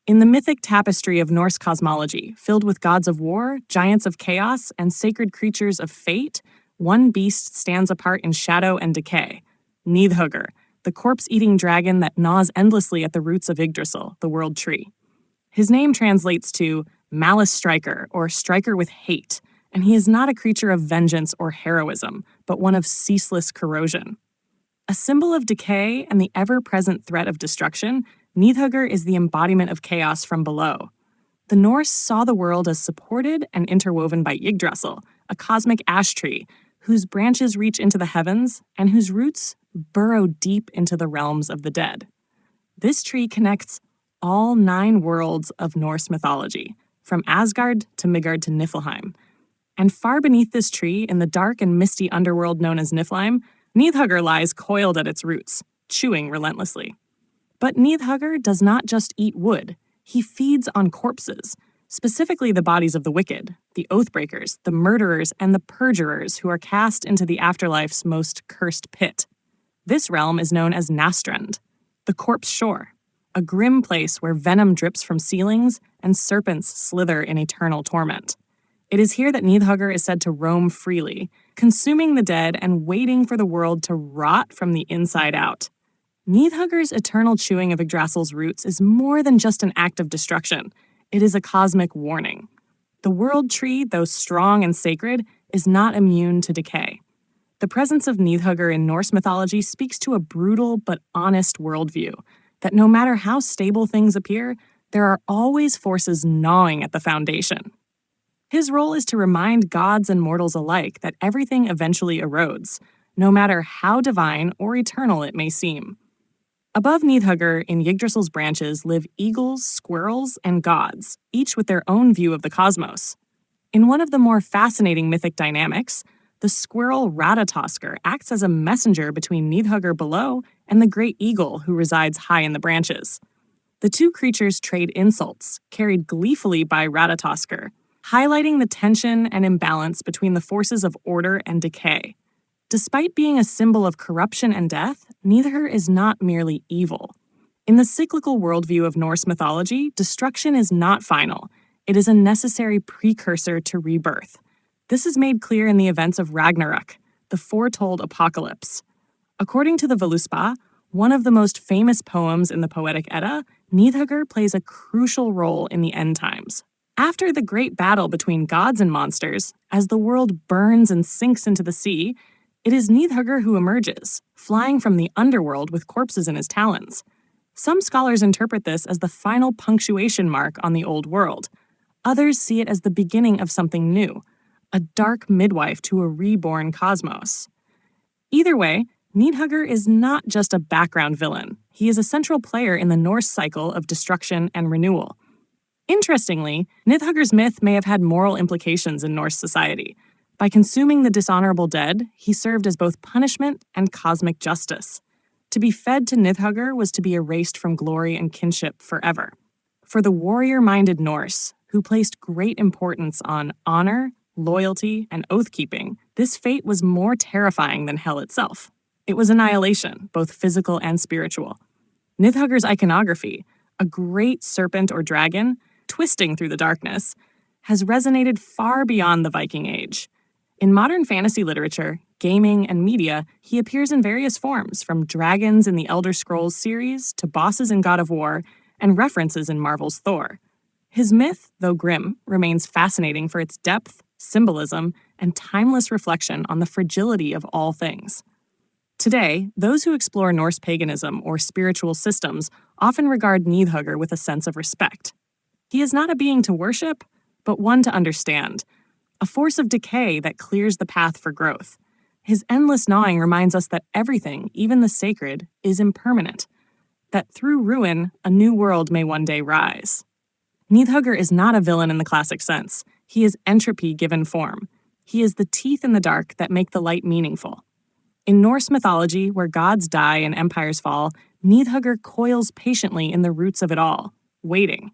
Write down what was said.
In the mythic tapestry of Norse cosmology, filled with gods of war, giants of chaos, and sacred creatures of fate, one beast stands apart in shadow and decay: Níðhöggr, the corpse-eating dragon that gnaws endlessly at the roots of Yggdrasil, the world tree. His name translates to malice striker, or striker with hate, and he is not a creature of vengeance or heroism, but one of ceaseless corrosion. A symbol of decay and the ever-present threat of destruction, Níðhöggr is the embodiment of chaos from below. The Norse saw the world as supported and interwoven by Yggdrasil, a cosmic ash tree whose branches reach into the heavens and whose roots burrow deep into the realms of the dead. This tree connects all 9 worlds of Norse mythology, from Asgard to Midgard to Niflheim. And far beneath this tree, in the dark and misty underworld known as Niflheim, Níðhöggr lies coiled at its roots, chewing relentlessly. But Níðhöggr does not just eat wood. He feeds on corpses, specifically the bodies of the wicked, the oathbreakers, the murderers, and the perjurers who are cast into the afterlife's most cursed pit. This realm is known as Nastrand, the corpse shore, a grim place where venom drips from ceilings and serpents slither in eternal torment. It is here that Níðhöggr is said to roam freely, consuming the dead and waiting for the world to rot from the inside out. Níðhöggr's eternal chewing of Yggdrasil's roots is more than just an act of destruction. It is a cosmic warning. The world tree, though strong and sacred, is not immune to decay. The presence of Níðhöggr in Norse mythology speaks to a brutal but honest worldview, that no matter how stable things appear, there are always forces gnawing at the foundation. His role is to remind gods and mortals alike that everything eventually erodes, no matter how divine or eternal it may seem. Above Níðhöggr, in Yggdrasil's branches, live eagles, squirrels, and gods, each with their own view of the cosmos. In one of the more fascinating mythic dynamics, the squirrel Ratatoskr acts as a messenger between Níðhöggr below and the great eagle who resides high in the branches. The two creatures trade insults, carried gleefully by Ratatoskr, highlighting the tension and imbalance between the forces of order and decay. Despite being a symbol of corruption and death, Níðhöggr is not merely evil. In the cyclical worldview of Norse mythology, destruction is not final. It is a necessary precursor to rebirth. This is made clear in the events of Ragnarök, the foretold apocalypse. According to the Völuspá, one of the most famous poems in the Poetic Edda, Níðhöggr plays a crucial role in the end times. After the great battle between gods and monsters, as the world burns and sinks into the sea, it is Níðhöggr who emerges, flying from the underworld with corpses in his talons. Some scholars interpret this as the final punctuation mark on the old world. Others see it as the beginning of something new, a dark midwife to a reborn cosmos. Either way, Níðhöggr is not just a background villain. He is a central player in the Norse cycle of destruction and renewal. Interestingly, Níðhöggr's myth may have had moral implications in Norse society. By consuming the dishonorable dead, he served as both punishment and cosmic justice. To be fed to Níðhöggr was to be erased from glory and kinship forever. For the warrior-minded Norse, who placed great importance on honor, loyalty, and oath-keeping, this fate was more terrifying than hell itself. It was annihilation, both physical and spiritual. Níðhöggr's iconography, a great serpent or dragon, twisting through the darkness, has resonated far beyond the Viking Age. In modern fantasy literature, gaming, and media, he appears in various forms, from dragons in the Elder Scrolls series to bosses in God of War and references in Marvel's Thor. His myth, though grim, remains fascinating for its depth, symbolism, and timeless reflection on the fragility of all things. Today, those who explore Norse paganism or spiritual systems often regard Níðhöggr with a sense of respect. He is not a being to worship, but one to understand, a force of decay that clears the path for growth. His endless gnawing reminds us that everything, even the sacred, is impermanent, that through ruin, a new world may one day rise. Níðhöggr is not a villain in the classic sense. He is entropy given form. He is the teeth in the dark that make the light meaningful. In Norse mythology, where gods die and empires fall, Níðhöggr coils patiently in the roots of it all, waiting.